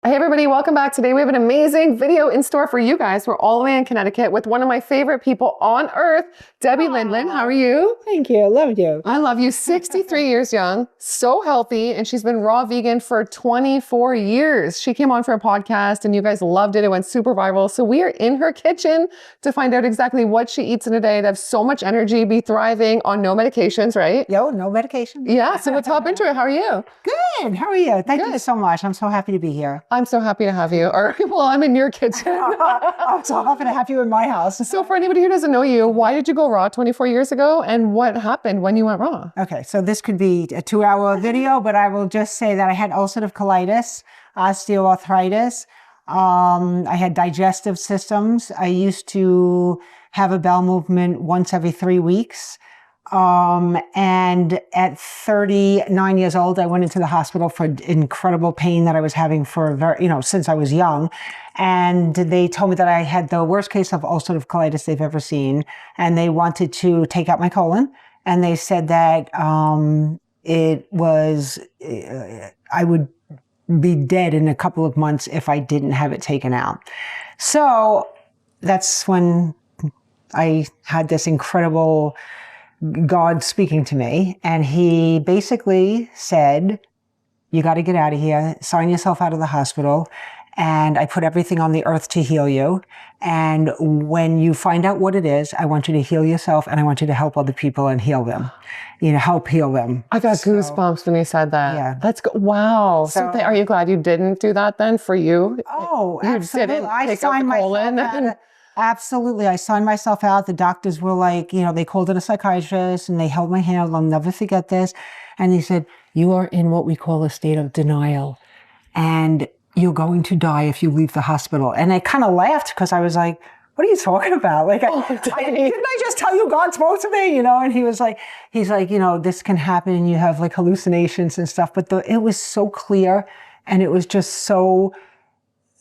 Hey everybody, welcome back. Today we have an amazing video in store for you guys. We're all the way in Connecticut with one of my favorite people on earth, Debbie Lindland. How are you? Thank you. I love you. I love you. 63 years young, so healthy, and she's been raw vegan for 24 years. She came on for a podcast and you guys loved it. It went super viral. So we are in her kitchen to find out exactly what she eats in a day to have so much energy, be thriving on no medications, right? Yo, no medication. Yeah, so let's hop into it. How are you? Good. How are you? Thank you so much. I'm so happy to be here. I'm so happy to have you. Or, well, I'm in your kitchen. I'm so happy to have you in my house. So for anybody who doesn't know you, why did you go raw 24 years ago? And what happened when you went raw? Okay, so this could be a 2-hour video, but I will just say that I had ulcerative colitis, osteoarthritis. I had digestive systems. I used to have a bowel movement once every 3 weeks. And at 39 years old, I went into the hospital for incredible pain that I was having for since I was young. And they told me that I had the worst case of ulcerative colitis they've ever seen. And they wanted to take out my colon. And they said that, I would be dead in a couple of months if I didn't have it taken out. So that's when I had this incredible God speaking to me, and he basically said, you got to get out of here, sign yourself out of the hospital, and I put everything on the earth to heal you. And when you find out what it is, I want you to heal yourself, and I want you to help other people and heal them. Help heal them. I got goosebumps when you said that. Yeah. That's wow. So are you glad you didn't do that then for you? Oh, you absolutely. Didn't take out the colon. Absolutely. I signed myself out. The doctors were like, they called in a psychiatrist and they held my hand. I'll never forget this. And they said, you are in what we call a state of denial and you're going to die if you leave the hospital. And I kind of laughed because I was like, what are you talking about? Like, didn't I just tell you God spoke to me? And he was like, this can happen. You have like hallucinations and stuff. But it was so clear and it was just so,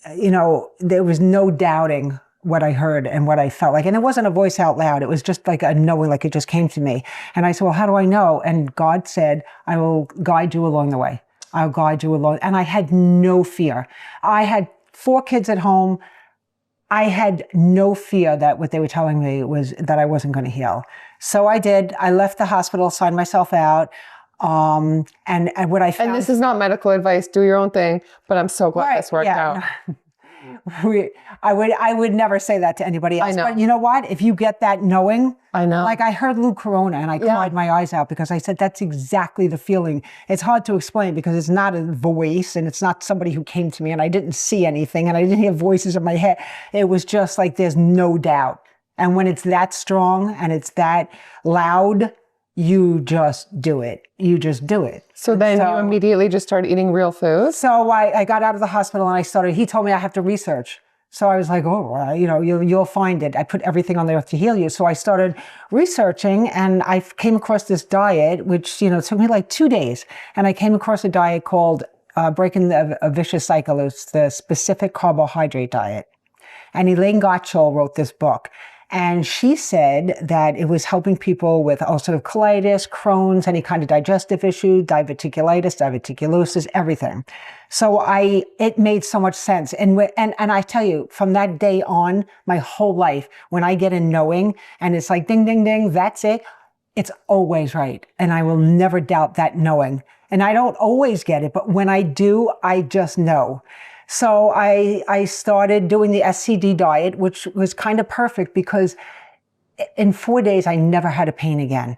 there was no doubting what I heard and what I felt like. And it wasn't a voice out loud. It was just like a knowing, like it just came to me. And I said, well, how do I know? And God said, I will guide you along the way. I'll guide you along. And I had no fear. I had 4 kids at home. I had no fear that what they were telling me was that I wasn't going to heal. So I did. I left the hospital, signed myself out. And what I found. And this is not medical advice. Do your own thing. But I'm so glad this worked out. I would never say that to anybody else. I know. But you know what? If you get that knowing, I know. Like I heard Lou Corona and I cried my eyes out because I said, that's exactly the feeling. It's hard to explain because it's not a voice and it's not somebody who came to me and I didn't see anything and I didn't hear voices in my head. It was just like, there's no doubt. And when it's that strong and it's that loud, you just do it. You just do it. So then you immediately just started eating real food? So I got out of the hospital and he told me I have to research. So I was like, oh, you'll find it. I put everything on the earth to heal you. So I started researching and I came across this diet, which, took me like 2 days. And I came across a diet called Breaking a Vicious Cycle. It's the specific carbohydrate diet. And Elaine Gottschall wrote this book. And she said that it was helping people with ulcerative colitis, Crohn's, any kind of digestive issue, diverticulitis, diverticulosis, everything. So it made so much sense. And I tell you, from that day on, my whole life, when I get a knowing and it's like, ding, ding, ding, that's it, it's always right. And I will never doubt that knowing. And I don't always get it, but when I do, I just know. So I started doing the SCD diet, which was kind of perfect because in 4 days, I never had a pain again.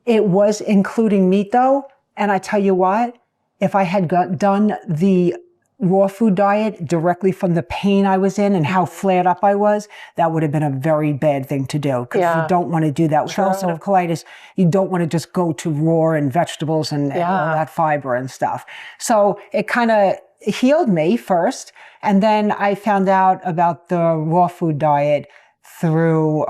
It was including meat though. And I tell you what, if I had done the raw food diet directly from the pain I was in and how flared up I was, that would have been a very bad thing to do because you don't want to do that. With ulcerative colitis, you don't want to just go to raw and vegetables and all that fiber and stuff. So it kind of healed me first. And then I found out about the raw food diet through,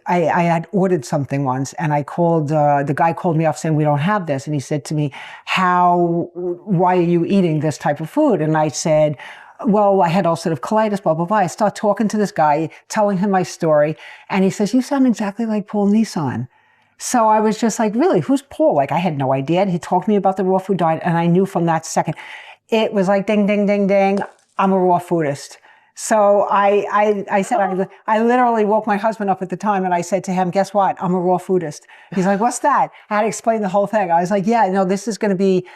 I had ordered something once and I called, the guy called me up saying, we don't have this. And he said to me, why are you eating this type of food? And I said, well, I had ulcerative colitis, blah, blah, blah. I start talking to this guy, telling him my story. And he says, you sound exactly like Paul Nissan. So I was just like, really, who's Paul? Like I had no idea. And he talked to me about the raw food diet. And I knew from that second, it was like ding, ding, ding, ding. I'm a raw foodist. So I said, I literally woke my husband up at the time and I said to him, guess what? I'm a raw foodist. He's like, what's that? I had to explain the whole thing. I was like, yeah, no, this is going to be,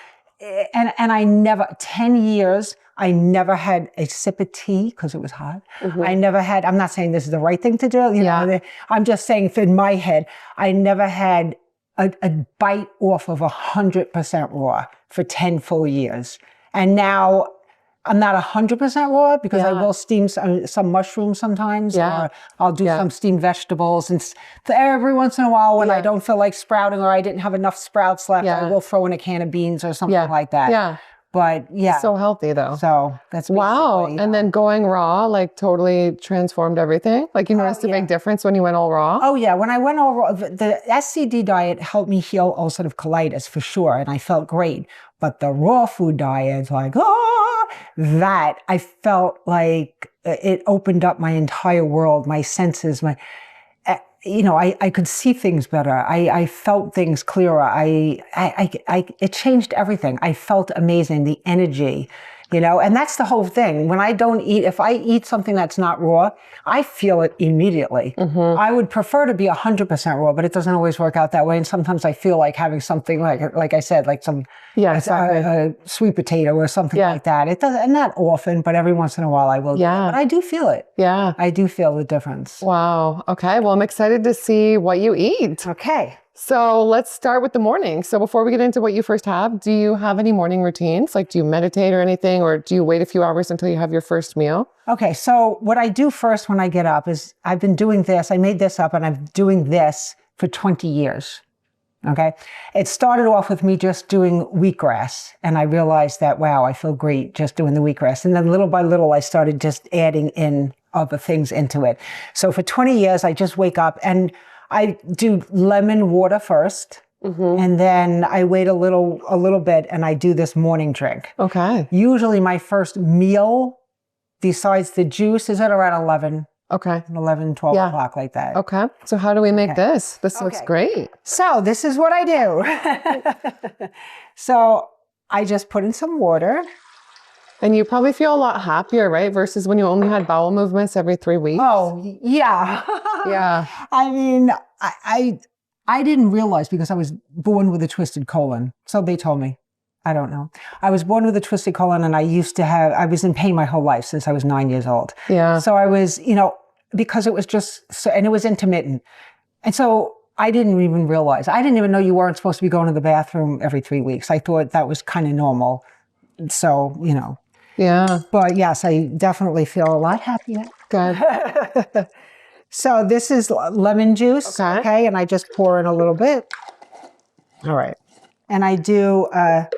and I never, 10 years, I never had a sip of tea because it was hot. I never had, I'm not saying this is the right thing to do. You know, I'm just saying in my head, I never had a bite off of 100% raw for 10 full years. And now I'm not 100% raw because I will steam some mushrooms sometimes, or I'll do some steamed vegetables. And every once in a while when I don't feel like sprouting or I didn't have enough sprouts left, I will throw in a can of beans or something like that. Yeah. But yeah. So healthy though. So that's wow. And then going raw, like totally transformed everything. Like you noticed a big difference when you went all raw? Oh yeah. When I went all raw, the SCD diet helped me heal ulcerative colitis for sure. And I felt great. But the raw food diet, like, that I felt like it opened up my entire world, my senses, you know, I could see things better. I felt things clearer. It changed everything. I felt amazing, the energy, you know, and that's the whole thing. When I don't eat, if I eat something that's not raw, I feel it immediately. I would prefer to be 100% raw, but it doesn't always work out that way. And sometimes I feel like having something like I said, like some sweet potato or something like that. It doesn't, not often, but every once in a while I will. But I do feel it. Yeah. I do feel the difference. Wow. Okay. Well, I'm excited to see what you eat. Okay. So let's start with the morning. So before we get into what you first have, do you have any morning routines? Like, do you meditate or anything, or do you wait a few hours until you have your first meal? Okay. So what I do first when I get up is I've been doing this. I made this up and I'm doing this for 20 years. Okay. It started off with me just doing wheatgrass. And I realized that, wow, I feel great just doing the wheatgrass. And then little by little, I started just adding in other things into it. So for 20 years, I just wake up and I do lemon water first, and then I wait a little bit and I do this morning drink. Okay. Usually my first meal, besides the juice, is at around 11. Okay. 11, 12 o'clock, like that. Okay. So how do we make this? This looks great. So this is what I do. So I just put in some water. And you probably feel a lot happier, right? Versus when you only had bowel movements every 3 weeks. Oh, yeah. Yeah. I mean, I didn't realize because I was born with a twisted colon. So they told me. I don't know. I was born with a twisted colon and I was in pain my whole life since I was 9 years old. Yeah. So I was, you know, because it was just, and it was intermittent. And so I didn't even realize. I didn't even know you weren't supposed to be going to the bathroom every 3 weeks. I thought that was kind of normal. So, you know. Yeah. But yes, I definitely feel a lot happier. Good. So this is lemon juice. Okay. And I just pour in a little bit. All right. And I do a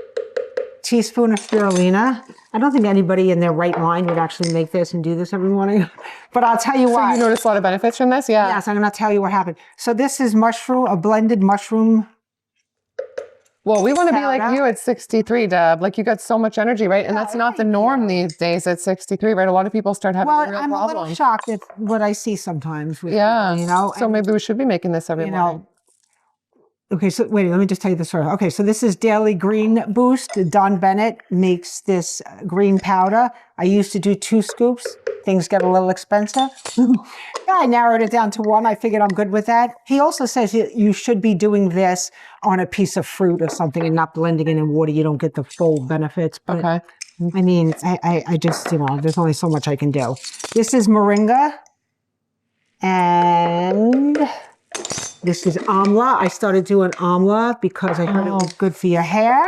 teaspoon of spirulina. I don't think anybody in their right mind would actually make this and do this every morning. But I'll tell you what. So you notice a lot of benefits from this? Yeah. Yes, I'm going to tell you what happened. So this is a blended mushroom. Well, we want to be like you at 63, Deb. Like you got so much energy, right? And that's not the norm these days at 63, right? A lot of people start having real problems. Well, I'm a little shocked at what I see sometimes. With, you know. So maybe we should be making this every morning. Okay, so wait, let me just tell you the story. Okay, so this is Daily Green Boost. Don Bennett makes this green powder. I used to do 2 scoops. Things get a little expensive. I narrowed it down to 1. I figured I'm good with that. He also says you should be doing this on a piece of fruit or something and not blending it in water. You don't get the full benefits. But I mean, I just, you know, there's only so much I can do. This is moringa. And this is amla. I started doing amla because I heard it was good for your hair.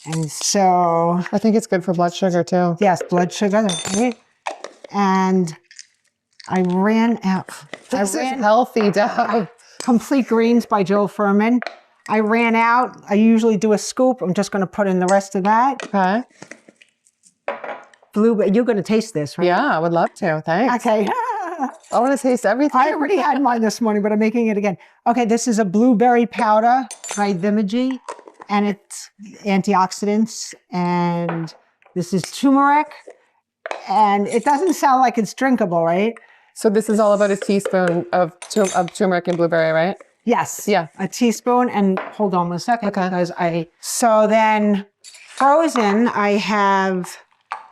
And so... I think it's good for blood sugar too. Yes, blood sugar. Okay. And I ran out. This is healthy, Deb. Complete Greens by Joel Fuhrman. I ran out. I usually do a scoop. I'm just going to put in the rest of that. Okay. Blueberry. You're going to taste this, right? Yeah, I would love to. Thanks. Okay. I want to taste everything. I already had mine this morning, but I'm making it again. Okay, this is a blueberry powder by 𝑼𝑺𝑬, and it's antioxidants. And this is turmeric. And it doesn't sound like it's drinkable, right? So this is all about a teaspoon of turmeric and blueberry, right? Yes. Yeah. A teaspoon. And hold on 1 second. Okay. Because so then frozen, I have...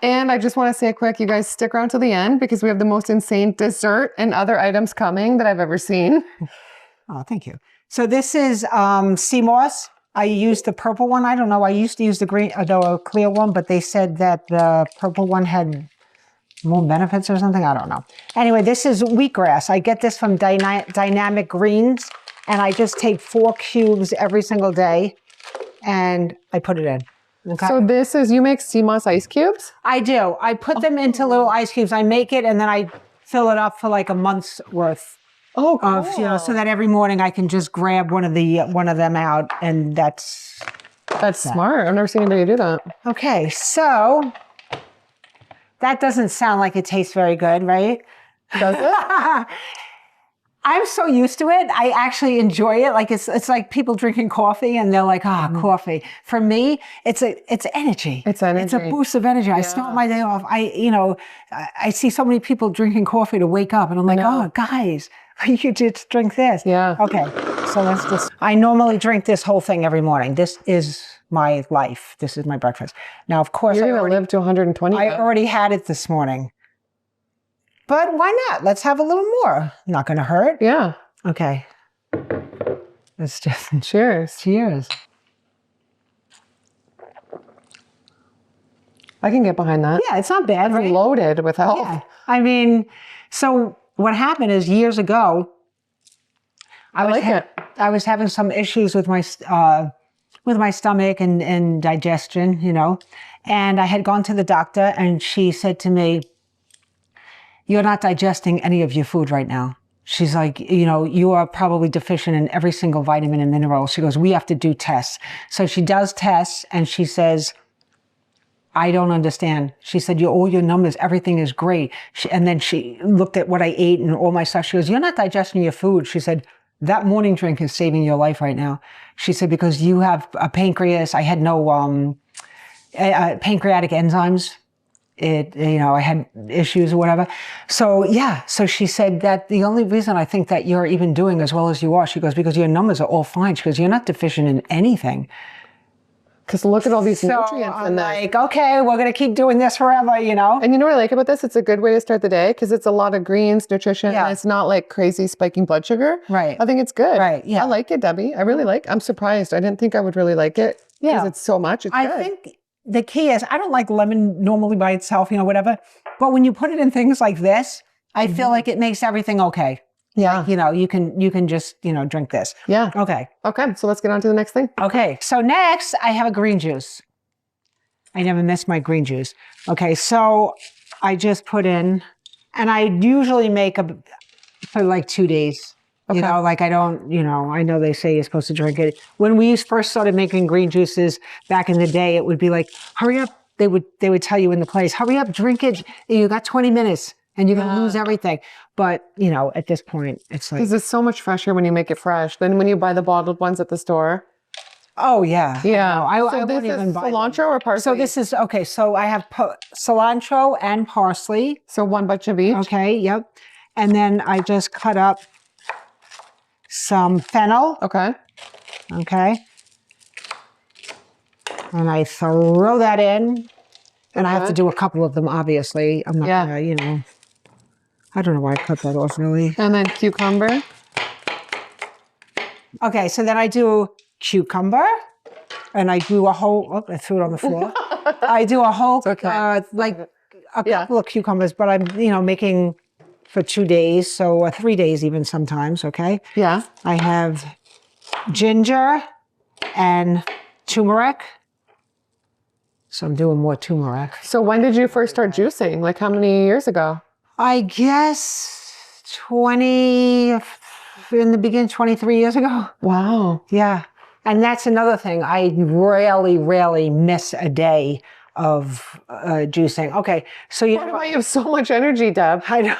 And I just want to say quick, you guys stick around till the end because we have the most insane dessert and other items coming that I've ever seen. Oh, thank you. So this is sea moss. I used the purple one. I don't know. I used to use the green, the clear one, but they said that the purple one had more benefits or something. I don't know. Anyway, this is wheatgrass. I get this from Dynamic Greens, and I just take 4 cubes every single day, and I put it in. Okay. So this is, you make sea moss ice cubes? I do. I put them into little ice cubes. I make it and then I fill it up for like a month's worth. Oh, cool. Of, you know, so that every morning I can just grab one of them out, and that's smart. I've never seen anybody do that. Okay, so that doesn't sound like it tastes very good, right? Does it? I'm so used to it. I actually enjoy it. Like it's like people drinking coffee and they're like, coffee. For me, it's energy. It's energy. It's a boost of energy. I start my day off. I see so many people drinking coffee to wake up, and I'm like, oh, guys, you just drink this. Yeah. Okay. So let's just. I normally drink this whole thing every morning. This is my life. This is my breakfast. Now, of course, you're gonna live to 120. I already had it this morning. But why not? Let's have a little more. Not going to hurt. Yeah. Okay. Let's just... Cheers. Cheers. I can get behind that. Yeah, it's not bad, right? Loaded with health. Yeah. I mean, so what happened is years ago, I was having some issues with my stomach and digestion, you know, and I had gone to the doctor, and she said to me, "You're not digesting any of your food right now." She's like, you know, you are probably deficient in every single vitamin and mineral. She goes, we have to do tests. So she does tests, and she says, I don't understand. She said, all your numbers, everything is great. And then she looked at what I ate and all my stuff. She goes, you're not digesting your food. She said, that morning drink is saving your life right now. She said, because you have a pancreas. I had no pancreatic enzymes. I had issues or whatever. So yeah, so she said that the only reason I think that you're even doing as well as you are, she goes, because your numbers are all fine. She goes, you're not deficient in anything. Because look at all these nutrients in there. Like, okay, we're going to keep doing this forever, you know? And you know what I like about this? It's a good way to start the day because it's a lot of greens, nutrition, and it's not like crazy spiking blood sugar. Right. I think it's good. Right, yeah. I like it, Debbie. I really like it. I'm surprised. I didn't think I would really like it. Yeah. Because it's so much. It's good. I think the key is, I don't like lemon normally by itself, you know, whatever. But when you put it in things like this, I feel like it makes everything okay. Yeah. Like, you know, you can just, you know, drink this. Yeah. Okay. Okay. So let's get on to the next thing. Okay. So next I have a green juice. I never miss my green juice. Okay. So I just put in, and I usually make for like 2 days. You know, like I don't, you know, I know they say you're supposed to drink it. When we first started making green juices back in the day, it would be like, hurry up. They would tell you in the place, hurry up, drink it. You got 20 minutes and you're going to lose everything. But, you know, at this point, it's like. Because it's so much fresher when you make it fresh than when you buy the bottled ones at the store. Oh, yeah. Yeah. I So won't this even is buy cilantro them. or parsley? So this is, okay, so I have cilantro and parsley. So 1 bunch of each. Okay, yep. And then I just cut up some fennel. Okay. Okay. And I throw that in. And I have to do a couple of them, obviously. I'm not gonna, you know, I don't know why I cut that off, really. And then cucumber. Okay, so then I do cucumber. And I do a whole, oh, I threw it on the floor. I do a whole, like a couple of cucumbers, but I'm, you know, making for 2 days, so 3 days even sometimes, okay? Yeah. I have ginger and turmeric. So I'm doing more turmeric. So when did you first start juicing? Like how many years ago? I guess 23 years ago. Wow. Yeah. And that's another thing. I rarely miss a day of juicing. Okay, so Why do I have so much energy, Deb? I know.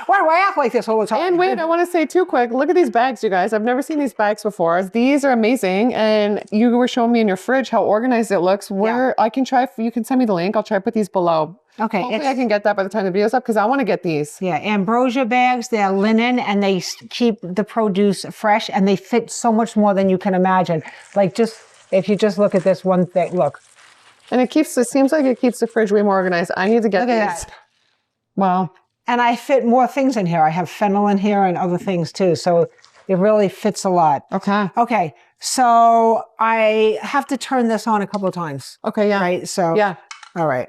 Why do I act like this all the time? And wait, I want to say too quick, look at these bags, you guys. I've never seen these bags before. These are amazing. And you were showing me in your fridge how organized it looks. I can try, you can send me the link. I'll try to put these below. Okay. Hopefully I can get that by the time the video's up because I want to get these. Yeah, ambrosia bags, they're linen and they keep the produce fresh and they fit so much more than you can imagine. Like just If you just look at this one thing, look. And it seems like it keeps the fridge way more organized. I need to get Look at these. that. Wow. And I fit more things in here. I have fennel in here and other things too. So it really fits a lot. Okay. Okay. So I have to turn this on a couple of times. Okay, yeah. Right? So, Yeah. all right.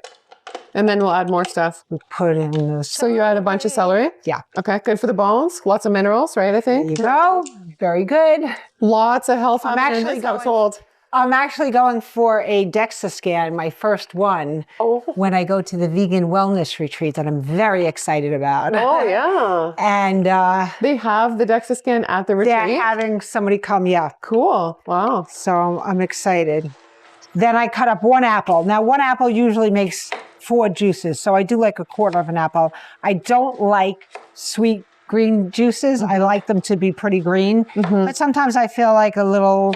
And then we'll add more stuff. We put in this. So you add a bunch of celery? Yeah. Okay, good for the bones. Lots of minerals, right, I think? There you go. Very good. Lots of health I'm happening in actually this household. I'm actually going for a DEXA scan, my first one, when I go to the vegan wellness retreat that I'm very excited about. Oh, yeah. And They have the DEXA scan at the retreat? they're having somebody come, yeah. Cool. Wow. So I'm excited. Then I cut up one apple. Now, one apple usually makes 4 juices, so I do like a quarter of an apple. I don't like sweet green juices. I like them to be pretty green, but sometimes I feel like a little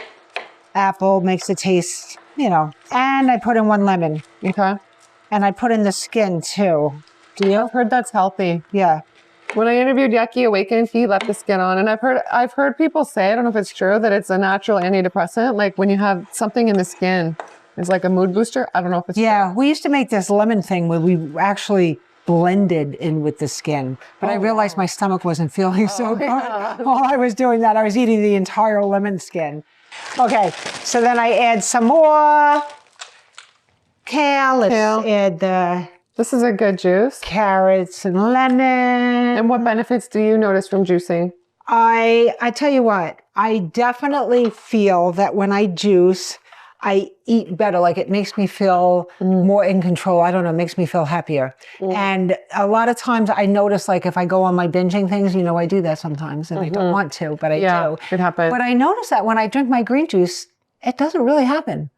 apple makes it taste, you know. And I put in 1 lemon. Okay. And I put in the skin too. Do you? I've heard that's healthy. Yeah. When I interviewed 𝒔𝒂𝒗𝒆, he left the skin on, and I've heard people say, I don't know if it's true, that it's a natural antidepressant. Like when you have something in the skin, it's like a mood booster. I don't know if it's Yeah, we used to make this lemon thing where we actually blended in with the skin, but I realized my stomach wasn't feeling so good. While I was doing that, I was eating the entire lemon skin. Okay, so then I add some more kale. Let's add the This is a good juice. carrots and lemon. And what benefits do you notice from juicing? I tell you what, I definitely feel that when I juice, I eat better. Like it makes me feel more in control. I don't know, it makes me feel happier. And a lot of times I notice, like if I go on my binging things, you know, I do that sometimes and I don't want to, but I do. It happens. But I notice that when I drink my green juice, it doesn't really happen.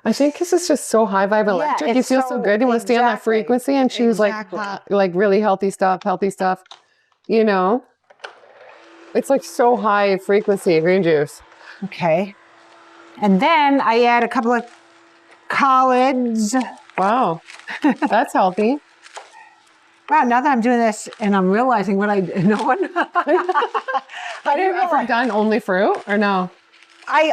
I think because it's just so high vibe electric. You it's feel so good. You want to stay on that frequency and choose like really healthy stuff, you know? It's like so high frequency green juice. Okay. And then I add a couple of collards. Wow. That's healthy. Wow, now that I'm doing this and I'm realizing what I no one Have you ever done only fruit or no?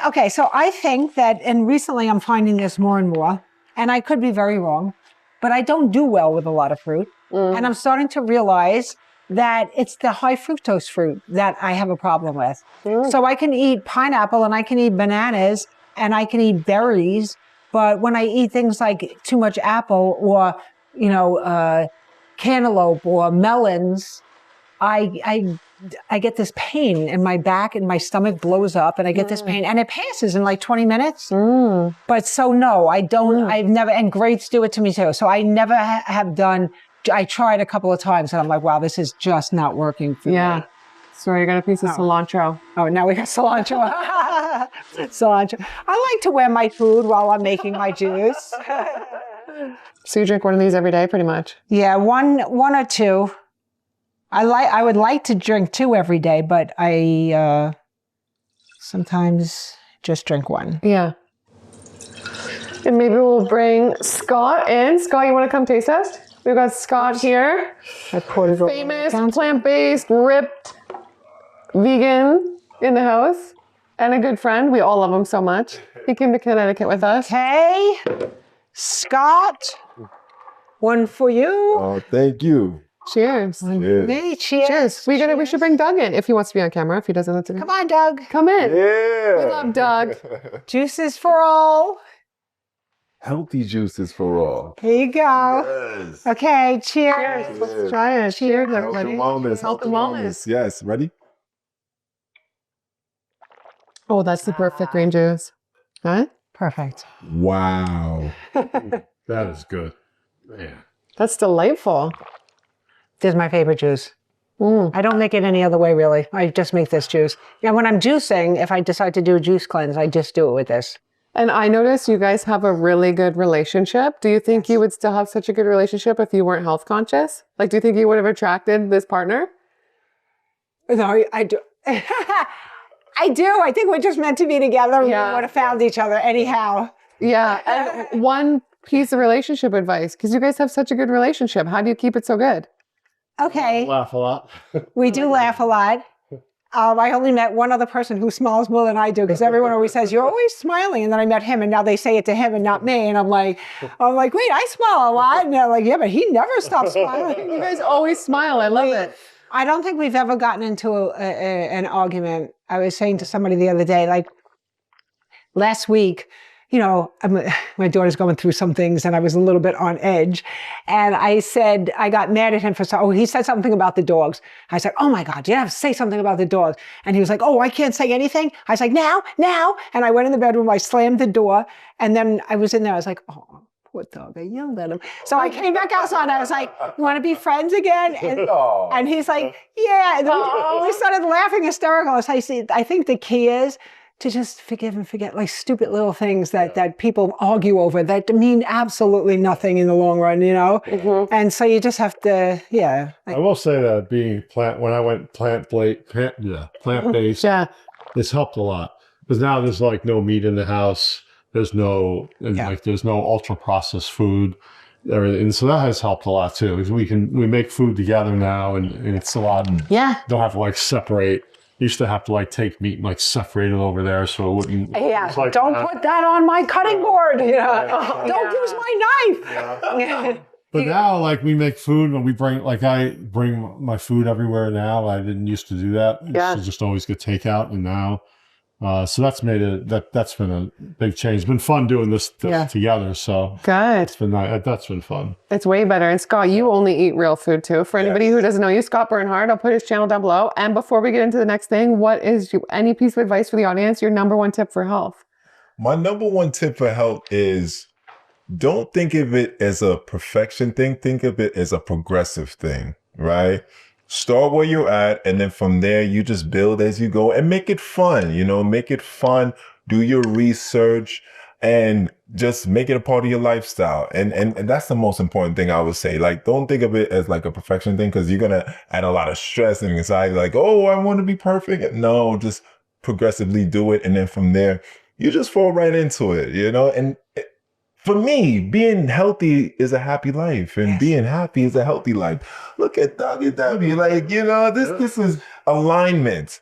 Okay, so I think that, and recently I'm finding this more and more, and I could be very wrong, but I don't do well with a lot of fruit. And I'm starting to realize that it's the high fructose fruit that I have a problem with. So I can eat pineapple and I can eat bananas and I can eat berries, but when I eat things like too much apple or, you know, cantaloupe or melons, I get this pain in my back and my stomach blows up and I get this pain and it passes in like 20 minutes. But so no, I don't, I've never, and grapes do it to me too. So I never have done, I tried a couple of times and I'm like, wow, this is just not working for me. Sorry, you got a piece of cilantro. Oh, now we got cilantro. Cilantro. I like to wear my food while I'm making my juice. So you drink one of these every day pretty much? Yeah, one or two. I would like to drink 2 every day, but I sometimes just drink 1. Yeah. And maybe we'll bring Scott in. Scott, you want to come taste test? We've got Scott here. I poured it over. Famous, plant-based, ripped, vegan in the house. And a good friend. We all love him so much. He came to Connecticut with us. Hey, Scott, one for you. Oh, thank you. Cheers. Cheers. Me, cheers. We should bring Doug in if he wants to be on camera. If he doesn't, that's okay. Come on, Doug. Come in. Yeah. We love Doug. Juices for all. Healthy juices for all. Here you go. Yes. Okay, cheers. Cheers. Let's try it. Cheers, Health everybody. and wellness. Health and wellness. Yes. Ready? Oh, that's the perfect green juice. Huh? Perfect. Wow. That is good. Man. That's delightful. This is my favorite juice. I don't make it any other way, really. I just make this juice. And when I'm juicing, if I decide to do a juice cleanse, I just do it with this. And I noticed you guys have a really good relationship. Do you think you would still have such a good relationship if you weren't health conscious? Like, do you think you would have attracted this partner? No, I do. I do. I think we're just meant to be together. We would have found each other anyhow. Yeah. And one piece of relationship advice, because you guys have such a good relationship. How do you keep it so good? Okay. Laugh a lot. We do laugh a lot. I only met one other person who smiles more than I do, because everyone always says, you're always smiling. And then I met him, and now they say it to him and not me. And I'm like, wait, I smile a lot. And they're like, yeah, but he never stops smiling. You guys always smile. I love it. I don't think we've ever gotten into an argument. I was saying to somebody the other day, like last week, you know, my daughter's going through some things, and I was a little bit on edge. And I said, I got mad at him for he said something about the dogs. I said, oh my God, you have to say something about the dogs. And he was like, oh, I can't say anything. I was like, now. And I went in the bedroom, I slammed the door. And then I was in there, I was like, oh, poor dog, I yelled at him. So I came back outside, and I was like, you want to be friends again? And he's like, yeah. And then we started laughing hysterical. So I think the key is to just forgive and forget, like stupid little things that people argue over that mean absolutely nothing in the long run, you know? And so you just have to, I will say that being when I went plant-based, it's helped a lot. Because now there's like no meat in the house. There's no, there's no ultra processed food. Everything. So that has helped a lot too. Because we make food together now, and it's a lot. Don't have to like separate. Used to have to like take meat and like separate it over there so it wouldn't. Like don't put that on my cutting board. Don't use my knife. But now, like, we make food and we bring, like, I bring my food everywhere now. I didn't used to do that. I used to just always get takeout, and now. So that's made that's been a big change. It's been fun doing this together. So good. It's been that's been fun. It's way better. And Scott, you only eat real food too. For anybody who doesn't know you, Scott Bernhard, I'll put his channel down below. And before we get into the next thing, what is any piece of advice for the audience? Your #1 tip for health? My #1 tip for health is don't think of it as a perfection thing. Think of it as a progressive thing, right? Start where you're at, and then from there, you just build as you go and make it fun, make it fun, do your research, and just make it a part of your lifestyle. And that's the most important thing I would say. Like, don't think of it as like a perfection thing, because you're going to add a lot of stress and anxiety, like, oh, I want to be perfect. No, just progressively do it. And then from there, you just fall right into it, and for me, being healthy is a happy life, and being happy is a healthy life. Look at WW, like, this is alignment,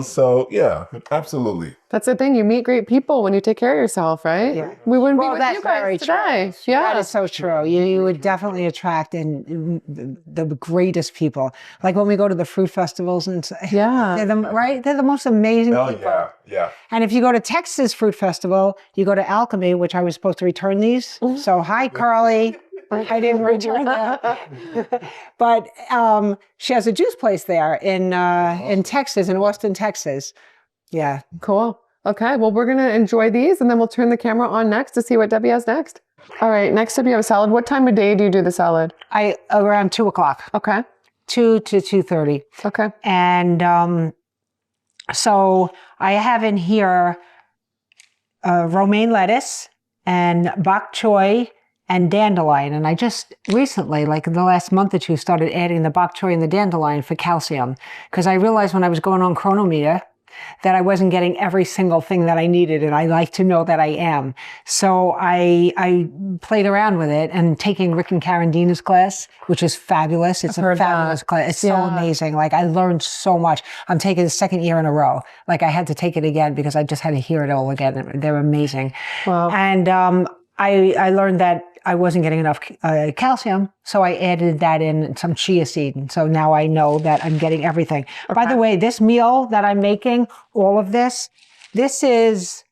so yeah, absolutely. That's the thing. You meet great people when you take care of yourself, right? Yeah. We wouldn't be with you guys today. Yeah, that is so true. You would definitely attract the greatest people. Like when we go to the fruit festivals and they're the most amazing people. Yeah. And if you go to Texas Fruit Festival, you go to Alchemy, which I was supposed to return these. So hi, Carly. I didn't return that. But she has a juice place there in Texas, in Austin, Texas. Yeah. Cool. Okay. Well, we're going to enjoy these, and then we'll turn the camera on next to see what Debbie has next. All right. Next up, you have a salad. What time of day do you do the salad? Around 2 o'clock. Okay. 2 to 2:30. Okay. And so I have in here romaine lettuce and bok choy and dandelion. And I just recently, like in the last month or two, started adding the bok choy and the dandelion for calcium. Because I realized when I was going on Chronometer that I wasn't getting every single thing that I needed, and I like to know that I am. So I played around with it, and taking Rick and Karen Dina's class, which is fabulous. It's a fabulous class. It's so amazing. Like, I learned so much. I'm taking the 2nd year in a row. Like, I had to take it again because I just had to hear it all again. They're amazing. Wow. And I learned that I wasn't getting enough calcium, so I added that in some chia seed. And so now I know that I'm getting everything. Okay. By the way, this meal that I'm making, all of this is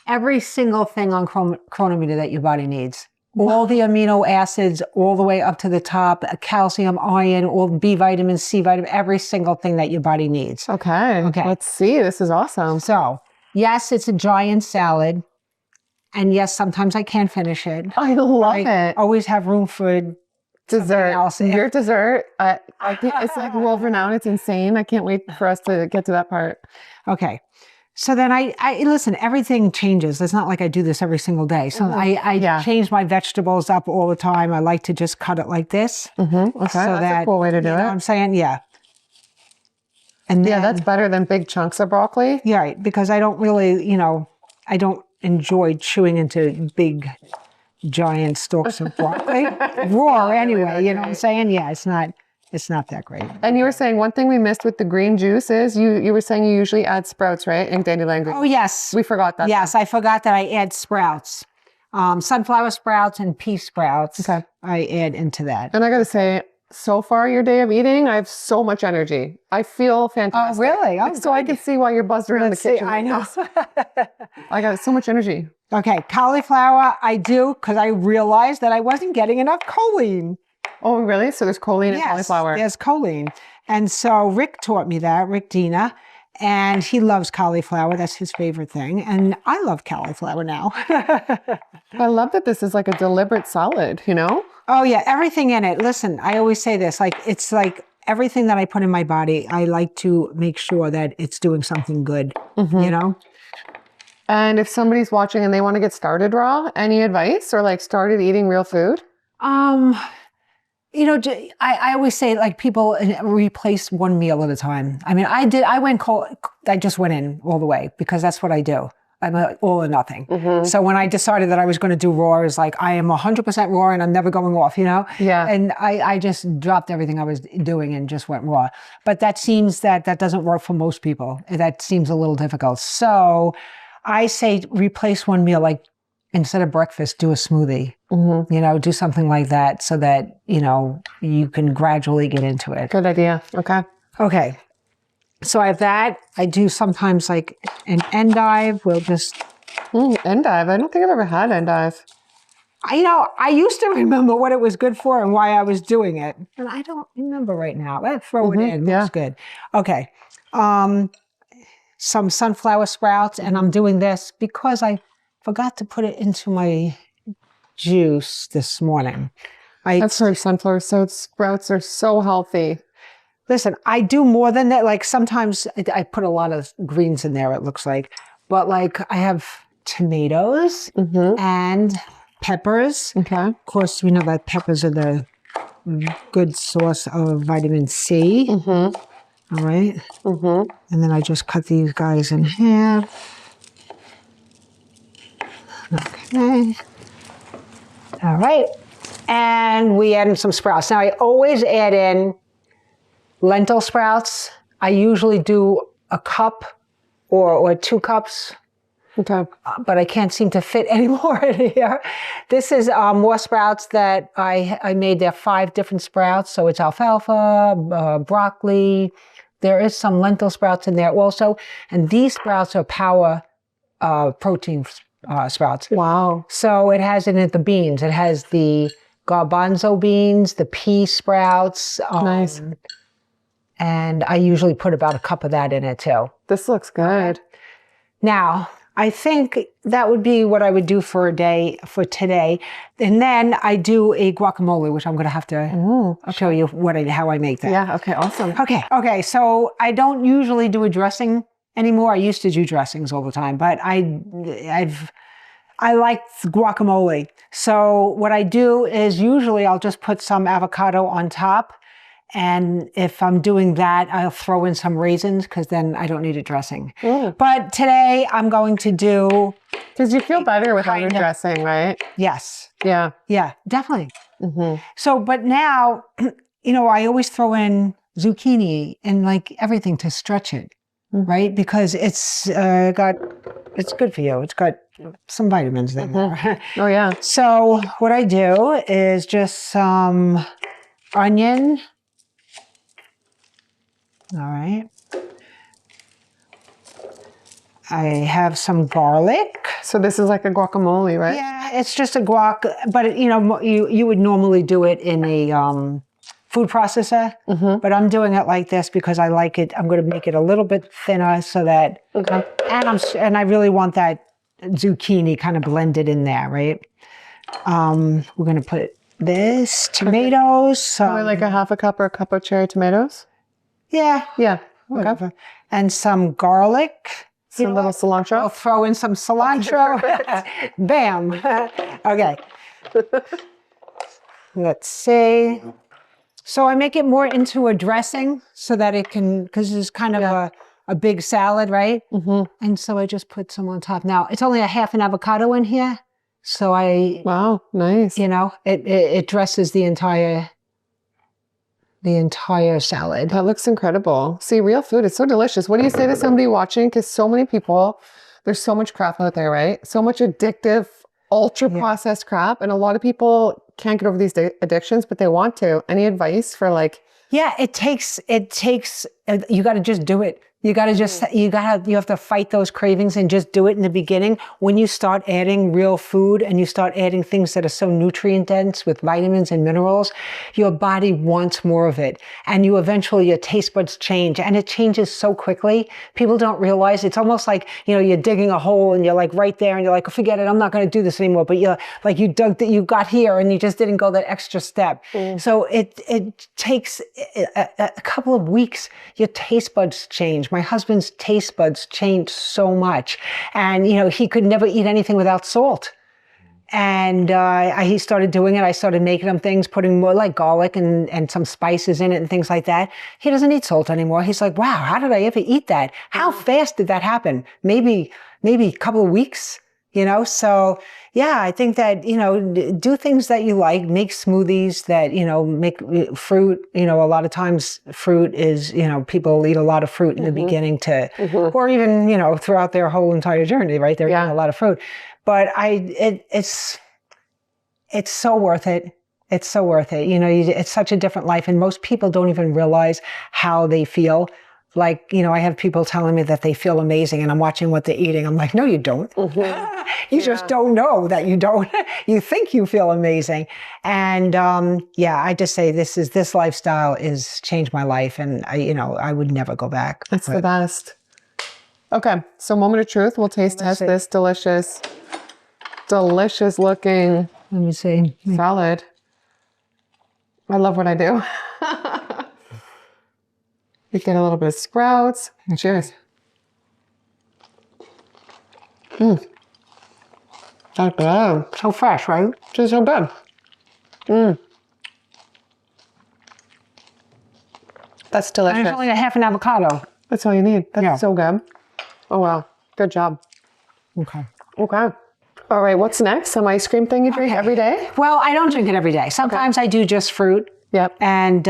every single thing on Chronometer that your body needs. All the amino acids, all the way up to the top, calcium, iron, all B vitamins, C vitamin, every single thing that your body needs. Okay. Let's see. This is awesome. So, yes, it's a giant salad. And yes, sometimes I can't finish it. I love it. I always have room for dessert. Your dessert, I think it's like world renowned. It's insane. I can't wait for us to get to that part. Okay. So then I listen, everything changes. It's not like I do this every single day. So I change my vegetables up all the time. I like to just cut it like this. Okay, so that's a cool way to do it. You know what I'm saying? Yeah. And then, that's better than big chunks of broccoli. Yeah, right. Because I don't really, I don't enjoy chewing into big, giant stalks of broccoli. Raw anyway, you know what I'm saying? Yeah, it's not. It's not that great. And you were saying one thing we missed with the green juice is you were saying you usually add sprouts, right? And dandelion green. Oh, yes. We forgot that. Yes, I forgot that I add sprouts. Sunflower sprouts and pea sprouts. Okay. I add into that. And I got to say, so far your day of eating, I have so much energy. I feel fantastic. Oh, really? Oh, so I can see why you're buzzed around the kitchen. I know. I got so much energy. Okay, cauliflower I do because I realized that I wasn't getting enough choline. Oh, really? So there's choline in cauliflower. There's choline. And so Rick taught me that, Rick Dina, and he loves cauliflower. That's his favorite thing. And I love cauliflower now. I love that this is like a deliberate salad, you know? Oh, yeah, everything in it. Listen, I always say this, like, it's like everything that I put in my body, I like to make sure that it's doing something good, you know? And if somebody's watching and they want to get started raw, any advice or like started eating real food? You know, I always say like people replace one meal at a time. I mean, I just went in all the way because that's what I do. I'm all or nothing. So when I decided that I was going to do raw, it was like, I am 100% raw and I'm never going off, you know? Yeah. And I just dropped everything I was doing and just went raw. But that seems that doesn't work for most people. That seems a little difficult. So I say replace one meal, like instead of breakfast, do a smoothie. You know, do something like that so that, you know, you can gradually get into it. Good idea. Okay. Okay. So I have that. I do sometimes like an endive. We'll just... Endive. I don't think I've ever had endive. You know, I used to remember what it was good for and why I was doing it. And I don't remember right now. Let's throw it in. Looks good. Okay. Some sunflower sprouts. And I'm doing this because I forgot to put it into my juice this morning. I've heard sunflower sprouts are so healthy. Listen, I do more than that. Like sometimes I put a lot of greens in there, it looks like. But like I have tomatoes and peppers. Okay. Of course, we know that peppers are the good source of vitamin C. All right. And then I just cut these guys in half. Okay. All right. And we add in some sprouts. Now I always add in lentil sprouts. I usually do a cup or 2 cups. Okay. But I can't seem to fit any more in here. This is more sprouts that I made. There are 5 different sprouts. So it's alfalfa, broccoli. There is some lentil sprouts in there also. And these sprouts are power protein sprouts. Wow. So it has in it the beans. It has the garbanzo beans, the pea sprouts. Nice. And I usually put about a cup of that in it too. This looks good. Now, I think that would be what I would do for a day for today. And then I do a guacamole, which I'm going to have to show you how I make that. Yeah. Okay. Awesome. Okay. So I don't usually do a dressing anymore. I used to do dressings all the time, but I like guacamole. So what I do is usually I'll just put some avocado on top. And if I'm doing that, I'll throw in some raisins because then I don't need a dressing. But today I'm going to do... Because you feel better without your dressing, right? Yes. Yeah. Yeah, definitely. So, but now, you know, I always throw in zucchini and like everything to stretch it, right? Because it's good for you. It's got some vitamins in there. Oh, yeah. So what I do is just some onion. All right. I have some garlic. So this is like a guacamole, right? Yeah, it's just a guac, but you know, you would normally do it in a food processor, but I'm doing it like this because I like it. I'm going to make it a little bit thinner so that, and I really want that zucchini kind of blended in there, right? We're going to put this, tomatoes. Probably like a half a cup or a cup of cherry tomatoes. Yeah. Yeah. Whatever. Okay. And some garlic. Some little cilantro. I'll throw in some cilantro. Bam. Okay. Let's see. So I make it more into a dressing so that it can, because it's kind of a big salad, right? And so I just put some on top. Now, it's only a half an avocado in here. So Wow, nice. You know, it dresses the entire the entire salad. That looks incredible. See, real food is so delicious. What do you say to somebody watching? Because so many people, there's so much crap out there, right? So much addictive, ultra processed crap. And a lot of people can't get over these addictions, but they want to. Any advice for like... Yeah, it takes, you got to just do it. You got to just, you have to fight those cravings and just do it in the beginning. When you start adding real food and you start adding things that are so nutrient dense with vitamins and minerals, your body wants more of it. And you eventually, your taste buds change, and it changes so quickly. People don't realize. It's almost like, you know, you're digging a hole and you're like right there and you're like, forget it, I'm not going to do this anymore. But you're like, you got here and you just didn't go that extra step. So it takes a couple of weeks. Your taste buds change. My husband's taste buds changed so much. And, you know, he could never eat anything without salt. And he started doing it. I started making him things, putting more like garlic and some spices in it and things like that. He doesn't eat salt anymore. He's like, wow, how did I ever eat that? How fast did that happen? Maybe a couple of weeks, you know? So yeah, I think that, you know, do things that you like, make smoothies that, you know, make fruit, you know, a lot of times fruit is, you know, people eat a lot of fruit in the beginning or even, you know, throughout their whole entire journey, right? They're eating a lot of fruit. But it's so worth it. It's so worth it. You know, it's such a different life. And most people don't even realize how they feel. Like, you know, I have people telling me that they feel amazing and I'm watching what they're eating. I'm like, no, you don't. You just don't know that you don't. You think you feel amazing. And yeah, I just say this lifestyle has changed my life. And I would never go back. That's the best. Okay. So moment of truth. We'll taste test this delicious looking, let me see, salad. I love what I do. You get a little bit of sprouts. Cheers. That's good. So fresh, right? Just so good. That's delicious. And it's only a half an avocado. That's all you need. That's so good. Oh, wow. Good job. Okay. Okay. All right. What's next? Some ice cream thing you drink every day? Well, I don't drink it every day. Sometimes I do just fruit. Yep. And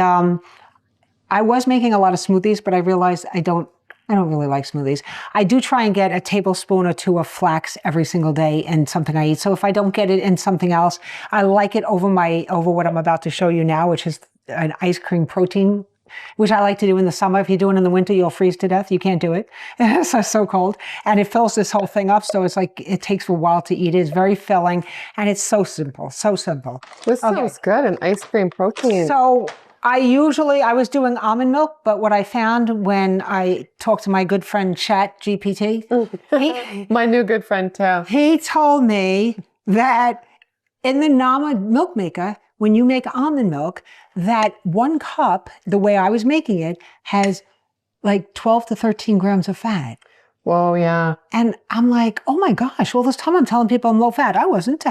I was making a lot of smoothies, but I realized I don't really like smoothies. I do try and get a tablespoon or two of flax every single day in something I eat. So if I don't get it in something else, I like it over what I'm about to show you now, which is an ice cream protein, which I like to do in the summer. If you do it in the winter, you'll freeze to death. You can't do it. It's so cold. And it fills this whole thing up. So it's like, it takes a while to eat. It's very filling. And it's so simple, so simple. This sounds good, an ice cream protein. So I was doing almond milk, but what I found when I talked to my good friend ChatGPT, my new good friend too. He told me that in the 𝒔𝒂𝒗𝒆 milk maker, when you make almond milk, that 1 cup, the way I was making it, has like 12 to 13 grams of fat. Whoa, yeah. And I'm like, oh my gosh, all this time I'm telling people I'm low fat. I wasn't.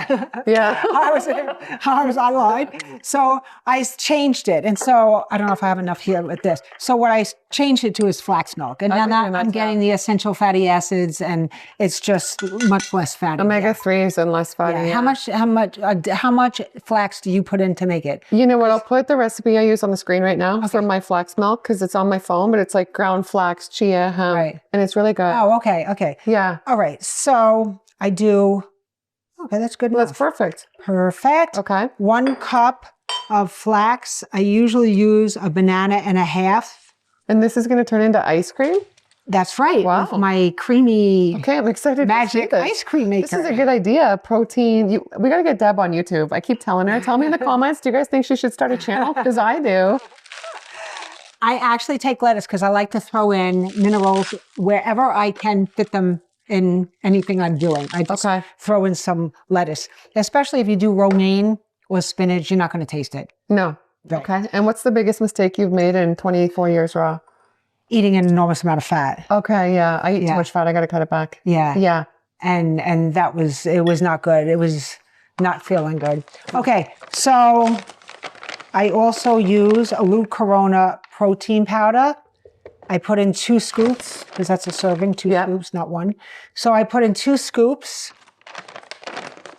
Yeah. I lied. So I changed it. And so I don't know if I have enough here with this. So what I changed it to is flax milk. And now I'm getting the essential fatty acids and it's just much less fatty. Omega-3s and less fatty. Yeah. How much flax do you put in to make it? You know what? I'll put the recipe I use on the screen right now for my flax milk because it's on my phone, but it's like ground flax, chia, hemp, and it's really good. Oh, okay. Okay. Yeah. All right. So I do. Okay, that's good. That's perfect. Perfect. Okay. 1 cup of flax. I usually use a banana and a half. And this is going to turn into ice cream? That's right. Wow. With my creamy I'm excited magic to see this. ice cream maker. This is a good idea. Protein. We got to get Deb on YouTube. I keep telling her. Tell me in the comments, do you guys think she should start a channel? Because I do. I actually take lettuce because I like to throw in minerals wherever I can fit them in anything I'm doing. I just throw in some lettuce, especially if you do romaine or spinach, you're not going to taste it. No. Right. Okay. And what's the biggest mistake you've made in 24 years raw? Eating an enormous amount of fat. Okay. Yeah. I eat too much fat. I got to cut it back. Yeah. Yeah. And it was not good. It was not feeling good. Okay. So I also use a Lou Corona protein powder. I put in 2 scoops because that's a serving, 2 scoops, not 1. So I put in 2 scoops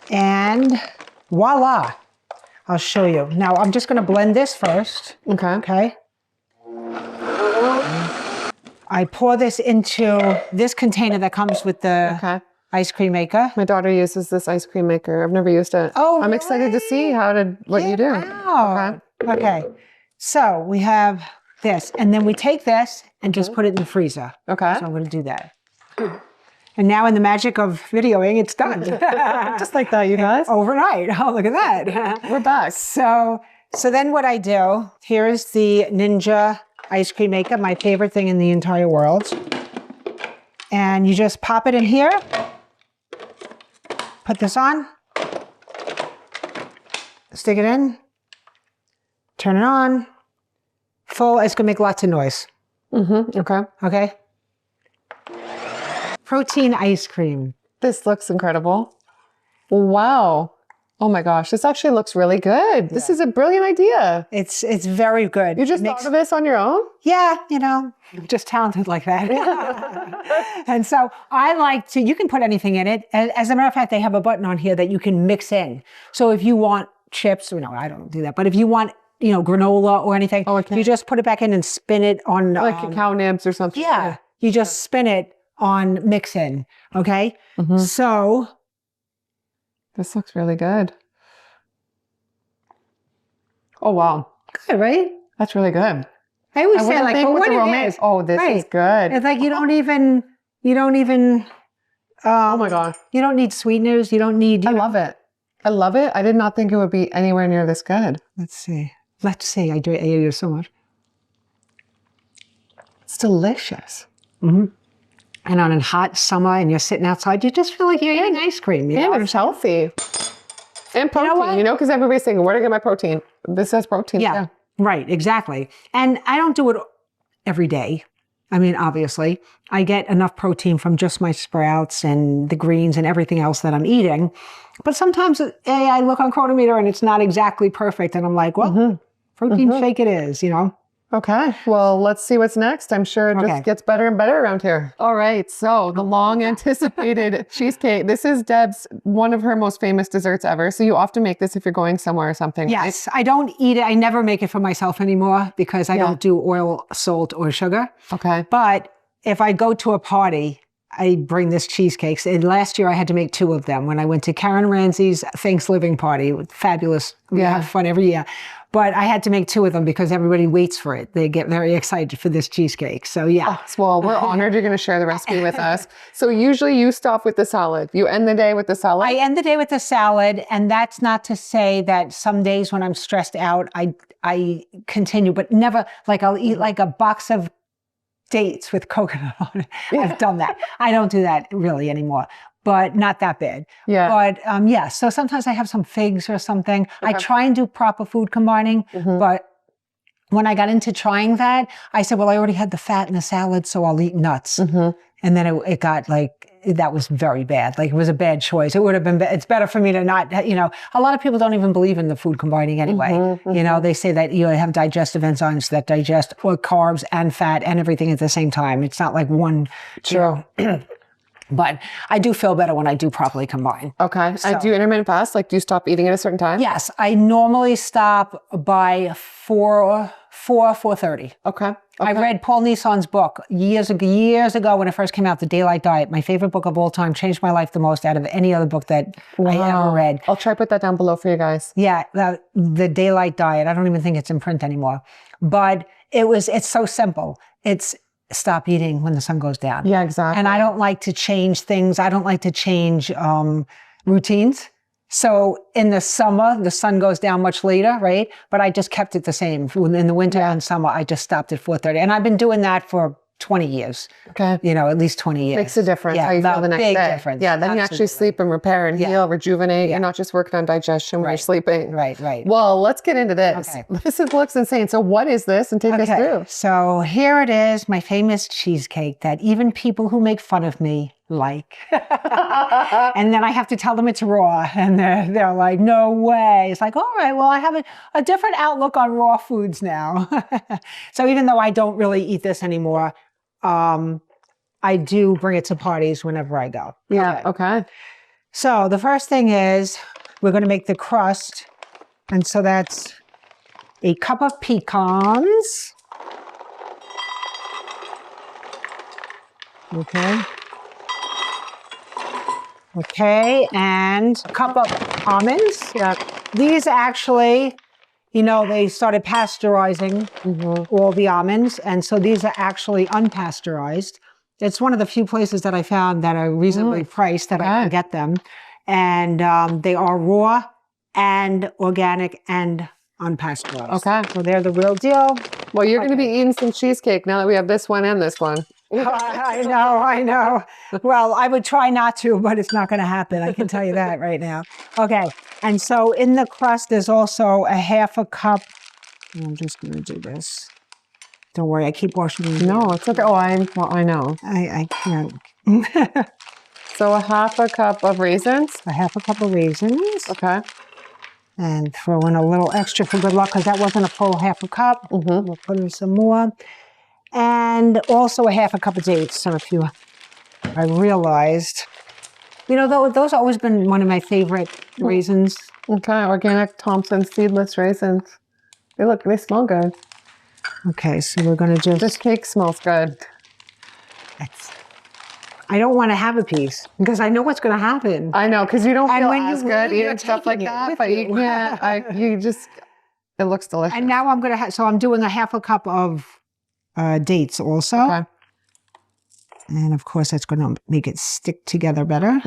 and voila. I'll show you. Now, I'm just going to blend this first. Okay. Okay. I pour this into this container that comes with the ice cream maker. My daughter uses this ice cream maker. I've never used it. Oh, I'm excited to see what you do. Wow. Okay. So we have this, and then we take this and just put it in the freezer. Okay. So I'm going to do that. And now in the magic of videoing, it's done. Just like that, you guys. Overnight. Oh, look at that. We're back. So then what I do, here's the Ninja ice cream maker, my favorite thing in the entire world. And you just pop it in here. Put this on. Stick it in. Turn it on. Full. It's going to make lots of noise. Okay. Okay. Protein ice cream. This looks incredible. Wow. Oh my gosh. This actually looks really good. This is a brilliant idea. It's very good. You just thought of this on your own? Yeah, you know, I'm just talented like that. And so I like to, you can put anything in it. As a matter of fact, they have a button on here that you can mix in. So if you want chips, no, I don't do that. But if you want, you know, granola or anything, you just put it back in and spin it on. Like cacao nibs or something. Yeah. You just spin it on mix in. Okay. So. This looks really good. Oh, wow. Good, right? That's really good. I always say like, think well, with what the it romaine. is. Oh, this is good. It's like you don't even, oh my God. You don't need sweeteners. You don't need. I love it. I love it. I did not think it would be anywhere near this good. Let's see. I do it so much. It's delicious. And on a hot summer and you're sitting outside, you just feel like you're eating ice cream. Yeah, it's healthy. And protein, you know, because everybody's saying, where do I get my protein? This has protein. Yeah, right, exactly. And I don't do it every day. I mean, obviously, I get enough protein from just my sprouts and the greens and everything else that I'm eating. But sometimes I look on Chronometer and it's not exactly perfect. And I'm like, well, protein shake it is, you know? Okay, well, let's see what's next. I'm sure it just gets better and better around here. All right, so the long anticipated cheesecake. This is Deb's, one of her most famous desserts ever. So you often make this if you're going somewhere or something. Yes, right? I don't eat it. I never make it for myself anymore because I don't do oil, salt, or sugar. Okay. But if I go to a party, I bring this cheesecakes. And last year I had to make 2 of them when I went to Karen Ramsey's Thanksgiving party. It was fabulous. We have fun every year. But I had to make 2 of them because everybody waits for it. They get very excited for this cheesecake. So yeah. Oh, well, we're honored you're going to share the recipe with us. So usually you stop with the salad. You end the day with the salad? I end the day with the salad. And that's not to say that some days when I'm stressed out, I continue, but never, like I'll eat like a box of dates with coconut on it. I've done that. I don't do that really anymore. But not that bad. Yeah. But so sometimes I have some figs or something. I try and do proper food combining, but when I got into trying that, I said, well, I already had the fat in the salad, so I'll eat nuts. And then it got like, that was very bad. Like it was a bad choice. It would have been, it's better for me to not, you know, a lot of people don't even believe in the food combining anyway. You know, they say that you have digestive enzymes that digest carbs and fat and everything at the same time. It's not like one. True. But I do feel better when I do properly combine. Okay. Do you intermittent fast? Like, do you stop eating at a certain time? Yes. I normally stop by 4:30. Okay. I read Paul Nison's book years ago when it first came out, The Daylight Diet. My favorite book of all time, changed my life the most out of any other book that I ever read. I'll try to put that down below for you guys. Yeah. The Daylight Diet. I don't even think it's in print anymore. But it's so simple. It's stop eating when the sun goes down. Yeah, exactly. And I don't like to change things. I don't like to change routines. So in the summer, the sun goes down much later, right? But I just kept it the same. In the winter and summer, I just stopped at 4:30. And I've been doing that for 20 years. Okay. You know, at least 20 years. Makes a difference how you feel the next big day. difference. Yeah, then you actually sleep and repair and heal, rejuvenate. You're not just working on digestion when you're sleeping. Right. Well, let's get into this. Okay. This looks insane. So what is this? And take us through. So here it is, my famous cheesecake that even people who make fun of me like. And then I have to tell them it's raw. And they're like, no way. It's like, all right, well, I have a different outlook on raw foods now. So even though I don't really eat this anymore, I do bring it to parties whenever I go. Yeah, okay. So the first thing is we're going to make the crust And so that's a cup of pecans. Okay. Okay, and a cup of almonds. Yeah. These actually, you know, they started pasteurizing all the almonds, and so these are actually unpasteurized. It's one of the few places that I found that are reasonably priced that I can get them. And they are raw and organic and unpasteurized. Okay. So they're the real deal. Well, you're going to be eating some cheesecake now that we have this one and this one. I know. Well, I would try not to, but it's not going to happen. I can tell you that right now. Okay. And so in the crust, there's also a half a cup. I'm just going to do this. Don't worry. I keep washing them. No, it's okay. Oh, I know. I can't. So a half a cup of raisins. A half a cup of raisins. Okay. And throw in a little extra for good luck because that wasn't a full half a cup. We'll put in some more. And also a half a cup of dates. So if you, I realized, you know, those have always been one of my favorite raisins. Okay, organic Thompson seedless raisins. They smell good. Okay, so we're going to just... This cake smells good. I don't want to have a piece because I know what's going to happen. I know, because you don't feel as good you're eating stuff like taking it that, with but you you. can't, it looks delicious. And now I'm going to have, so I'm doing a half a cup of dates also. Okay. And of course, that's going to make it stick together better.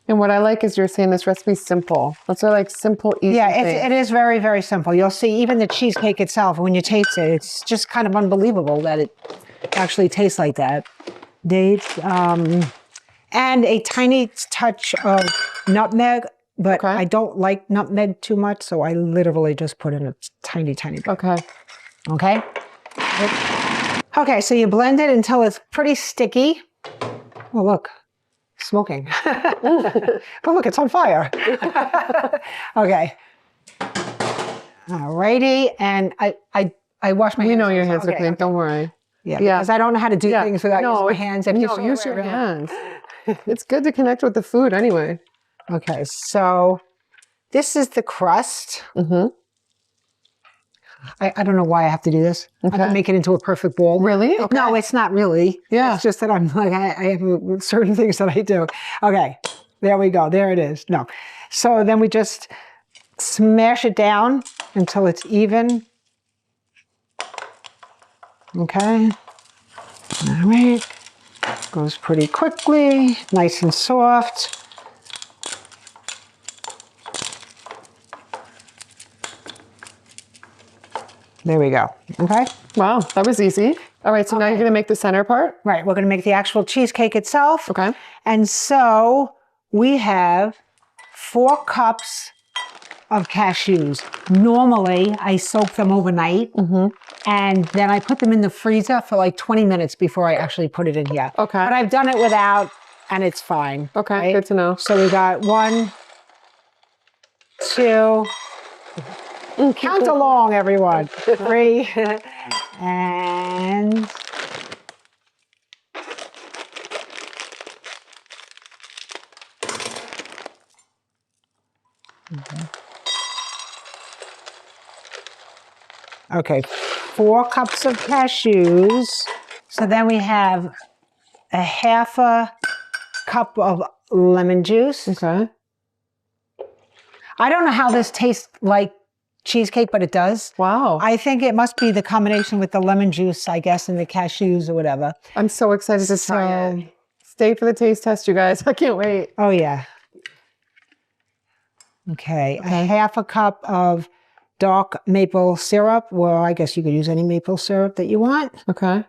And what I like is you're saying this recipe's simple. That's what I like, simple, easy Yeah, things. it is very, very simple. You'll see even the cheesecake itself, when you taste it, it's just kind of unbelievable that it actually tastes like that. Dates, and a tiny touch of nutmeg, but I don't like nutmeg too much, so I literally just put in a tiny, tiny bit. Okay. Okay? Okay, so you blend it until it's pretty sticky. Oh, look, smoking. But look, it's on fire. Okay. Alrighty, and I wash my hands. You know your hands are clean, don't worry. Yeah, because I don't know how to do things without using my hands. Use your hands. It's good to connect with the food anyway. Okay, so this is the crust. I don't know why I have to do this. I have to make it into a perfect ball. Really? Okay. No, it's not really. Yeah. It's just that I'm like, I have certain things that I do. Okay, there we go. There it is. No. So then we just smash it down until it's even. Okay. All right. Goes pretty quickly, nice and soft. There we go. Okay. Wow, that was easy. All right, so now you're going to make the center part? Right, we're going to make the actual cheesecake itself. Okay. And so we have 4 cups of cashews. Normally, I soak them overnight, and then I put them in the freezer for like 20 minutes before I actually put it in here. Okay. But I've done it without, and it's fine. Okay, right? good to know. So we got 1, 2, count along, everyone. 3, and... Okay, 4 cups of cashews. So then we have a half a cup of lemon juice. Okay. I don't know how this tastes like cheesecake, but it does. Wow. I think it must be the combination with the lemon juice, I guess, and the cashews or whatever. I'm so excited to try it. Stay for the taste test, you guys. I can't wait. Oh, yeah. Okay, a half a cup of dark maple syrup. Well, I guess you could use any maple syrup that you want. Okay.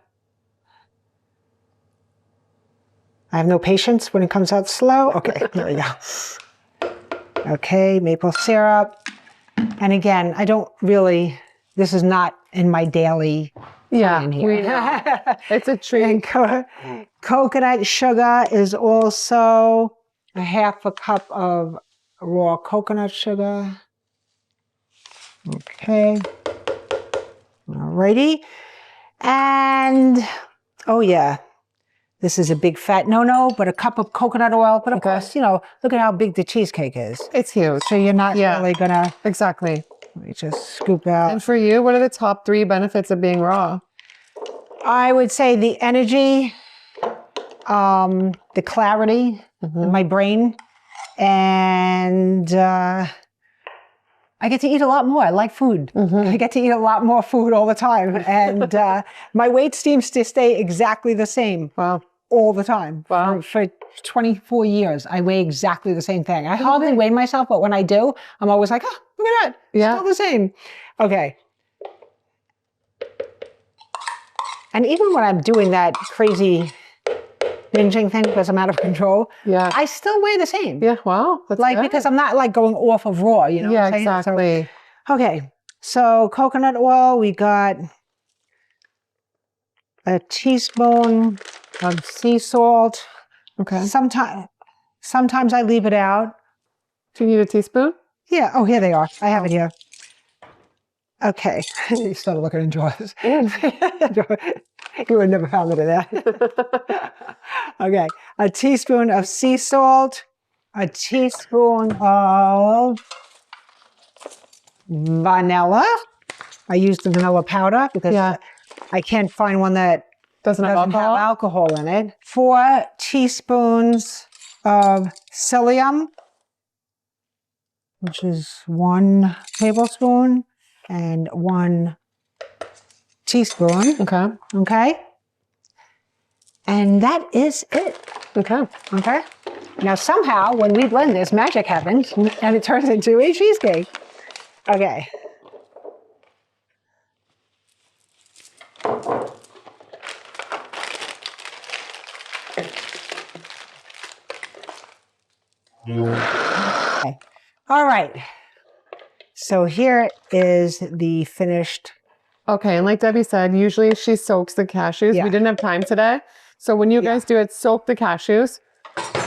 I have no patience when it comes out slow. Okay, there we go. Okay, maple syrup. And again, I don't really, this is not in my daily plan here. We know. It's a treat. And coconut sugar is also a half a cup of raw coconut sugar. Okay. Alrighty. And, oh yeah, This is a big fat no-no, but a cup of coconut oil. But of course, you know, look at how big the cheesecake is. It's huge. So you're not really gonna. Exactly. Let me just scoop out. And for you, what are the top 3 benefits of being raw? I would say the energy, the clarity in my brain, and I get to eat a lot more. I like food. I get to eat a lot more food all the time. And my weight seems to stay exactly the same. Wow. All the time. Wow. For 24 years, I weigh exactly the same thing. I hardly weigh myself, but when I do, I'm always like, oh, look at that. Yeah. Still the same. Okay. And even when I'm doing that crazy binging thing because I'm out of control, I still weigh the same. Yeah, wow. That's like, good. because I'm not like going off of raw, you know Yeah, what I'm saying? exactly. So, okay. So coconut oil, we got a teaspoon of sea salt. Okay. Sometimes I leave it out. Do you need a teaspoon? Yeah. Oh, here they are. I have it here. Okay. You started looking in drawers. You would have never found it in there. Okay. A teaspoon of sea salt. A teaspoon of vanilla. I use the vanilla powder because I can't find one that doesn't have alcohol in it. 4 teaspoons of psyllium, which is 1 tablespoon and 1 teaspoon. Okay. Okay. And that is it. Okay. Okay. Now somehow when we blend this, magic happens and it turns into a cheesecake. Okay. Okay. All right. So here is the finished. Okay, and like Debbie said, usually she soaks the cashews. We didn't have time today. So when you guys do it, soak the cashews.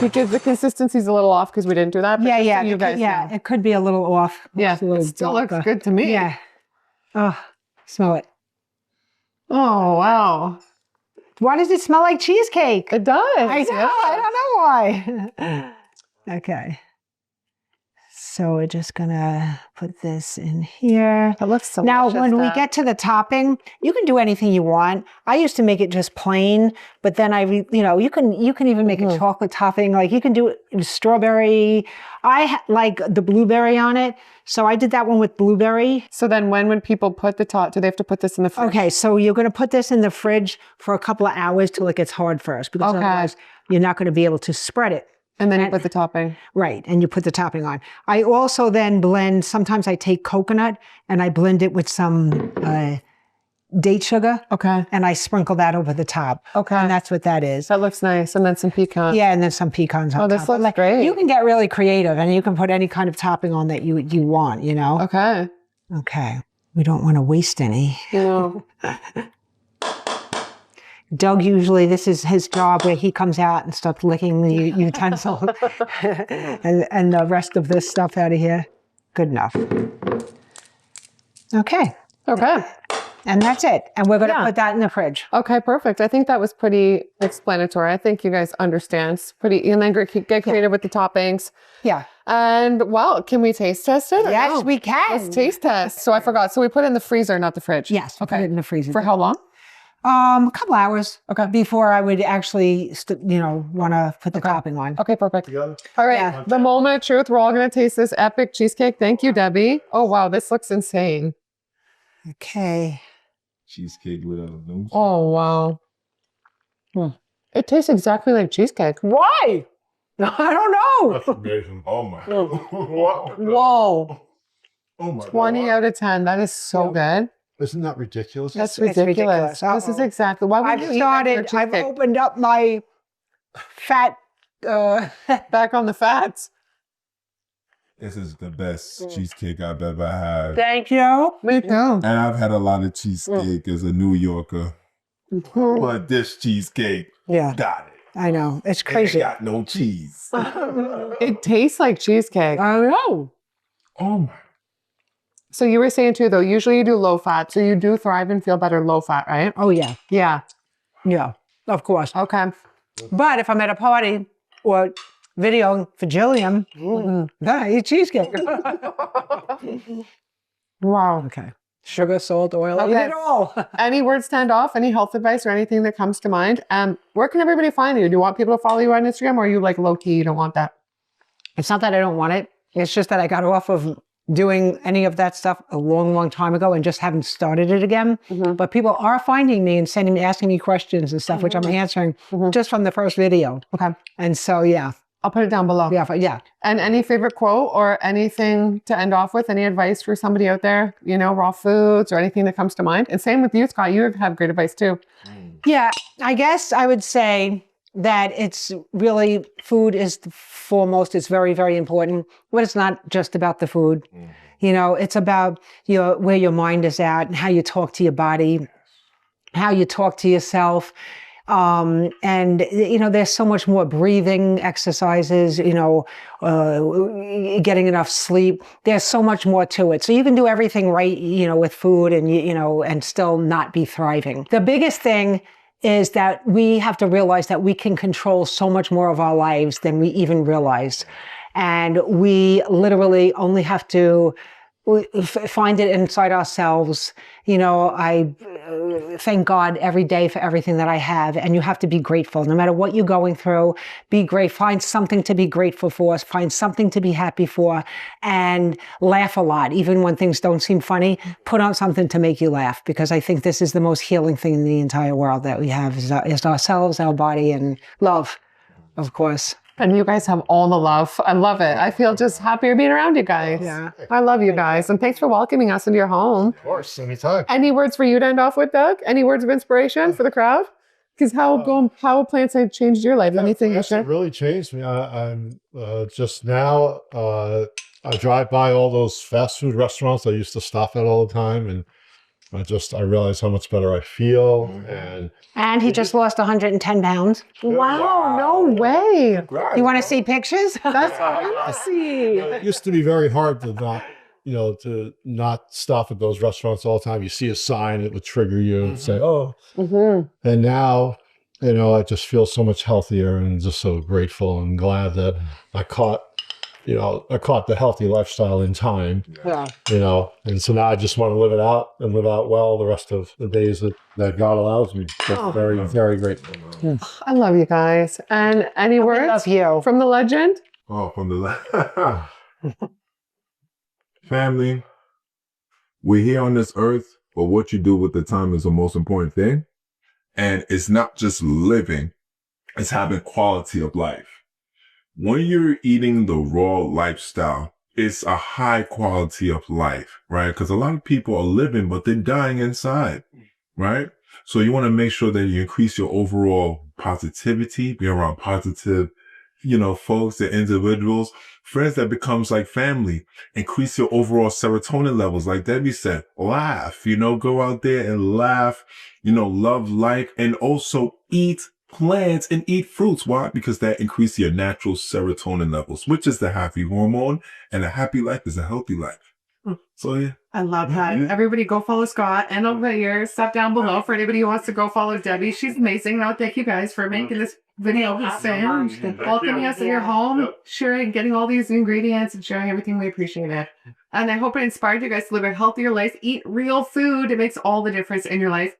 Because the consistency's a little off because we didn't do that. But so you guys know. It could be a little off. Yeah, it still looks good to me. Yeah. Oh, smell it. Oh, wow. Why does it smell like cheesecake? It does. I know. I don't know why. Okay. So we're just gonna put this in here. That looks so Now, when we get to the topping, you can do anything you want. I used to make it just plain, but then you can even make a chocolate topping. Like you can do strawberry. I like the blueberry on it, so I did that one with blueberry. So then, when would people put the top? Do they have to put this in the fridge? Okay, so you're gonna put this in the fridge for a couple of hours till it gets hard first, because otherwise you're not gonna be able to spread it. And then you put the topping. Right, and you put the topping on. I also then blend, sometimes I take coconut and I blend it with some date sugar. Okay. And I sprinkle that over the top. Okay. And that's what that is. That looks nice. And then some pecans. Yeah, and then some pecans on top. Oh, this looks great. You can get really creative and you can put any kind of topping on that you want, you know? Okay. Okay. We don't want to waste any. No. Doug usually, this is his job where he comes out and starts licking the utensils and the rest of this stuff out of here. Good enough. Okay. Okay. And that's it. And we're going to put that in the fridge. Okay, perfect. I think that was pretty explanatory. I think you guys understand. It's pretty, and then get creative with the toppings. Yeah. And well, can we taste test it? Yes, we can. Let's taste test. So I forgot. So we put it in the freezer, not the fridge. Yes. Okay. Put it in the freezer. For how long? A couple hours. Okay. Before I would actually, want to put the topping on. Okay, perfect. All right. The moment of truth. We're all going to taste this epic cheesecake. Thank you, Debbie. Oh, wow. This looks insane. Okay. Cheesecake without a nose. Oh, wow. It tastes exactly like cheesecake. Why? I don't know. That's amazing. Oh my. Wow. Whoa. Oh my. 20 out of 10. That is so good. Isn't that ridiculous? That's ridiculous. This is exactly why would you eat extra cheesecake? I've opened up my fat back on the fats. This is the best cheesecake I've ever had. Thank you. Me too. And I've had a lot of cheesecake as a New Yorker. But this cheesecake got it. I know. It's crazy. It got no cheese. It tastes like cheesecake. I know. Oh my. So you were saying too, though, usually you do low fat. So you do thrive and feel better low fat, right? Oh, yeah. Yeah. Yeah. Of course. Okay. But if I'm at a party or videoing for Gillian, I eat cheesecake. Wow. Okay. Sugar, salt, oil, eat Okay. it all. Any words to end off? Any health advice or anything that comes to mind? Where can everybody find you? Do you want people to follow you on Instagram, or are you like low key? You don't want that? It's not that I don't want it. It's just that I got off of doing any of that stuff a long, long time ago and just haven't started it again. But people are finding me and asking me questions and stuff, which I'm answering just from the first video. Okay. And so, yeah. I'll put it down below. Yeah. And any favorite quote or anything to end off with? Any advice for somebody out there? You know, raw foods or anything that comes to mind? And same with you, Scott. You have great advice too. Yeah, I guess I would say that it's really, food is the foremost. It's very, very important. But it's not just about the food. You know, it's about where your mind is at and how you talk to your body, how you talk to yourself. And, there's so much more: breathing exercises, getting enough sleep. There's so much more to it. So you can do everything right, with food and, and still not be thriving. The biggest thing is that we have to realize that we can control so much more of our lives than we even realize. And we literally only have to find it inside ourselves. I thank God every day for everything that I have, and you have to be grateful. No matter what you're going through, be grateful. Find something to be grateful for, find something to be happy for, and laugh a lot. Even when things don't seem funny, put on something to make you laugh, because I think this is the most healing thing in the entire world that we have is ourselves, our body, and love, of course. And you guys have all the love. I love it. I feel just happier being around you guys. Yeah. I love you guys. And thanks for welcoming us into your home. Of course, anytime. Any words for you to end off with, Doug? Any words of inspiration for the crowd? Because how plants have changed your life? Anything you Plants share? have really changed me. I'm just now, I drive by all those fast food restaurants I used to stop at all the time, and I realize how much better I feel. And he just lost 110 pounds. Wow, no way. You want to see pictures? That's fancy. It used to be very hard to not stop at those restaurants all the time. You see a sign, it would trigger you and say, oh. And now, I just feel so much healthier and just so grateful and glad that I caught the healthy lifestyle in time. Yeah. And so now I just want to live it out and live out well the rest of the days that God allows me. Just very, very grateful. I love you guys. And any words love you. from the legend? Oh, from the family, we're here on this earth, but what you do with the time is the most important thing. And it's not just living, it's having quality of life. When you're eating the raw lifestyle, it's a high quality of life, right? Because a lot of people are living, but they're dying inside, right? So you want to make sure that you increase your overall positivity, be around positive, folks and individuals, friends that becomes like family, increase your overall serotonin levels. Like Debbie said, laugh, go out there and laugh, love life, and also eat plants and eat fruits. Why? Because that increases your natural serotonin levels, which is the happy hormone, and a happy life is a healthy life. So yeah. I love that. Everybody go follow Scott and over here, stuff down below for anybody who wants to go follow Debbie. She's amazing. Now, thank you guys for making this video happen, welcoming us in your home, sharing, getting all these ingredients and sharing everything. We appreciate it. And I hope it inspired you guys to live a healthier life. Eat real food. It makes all the difference in your life.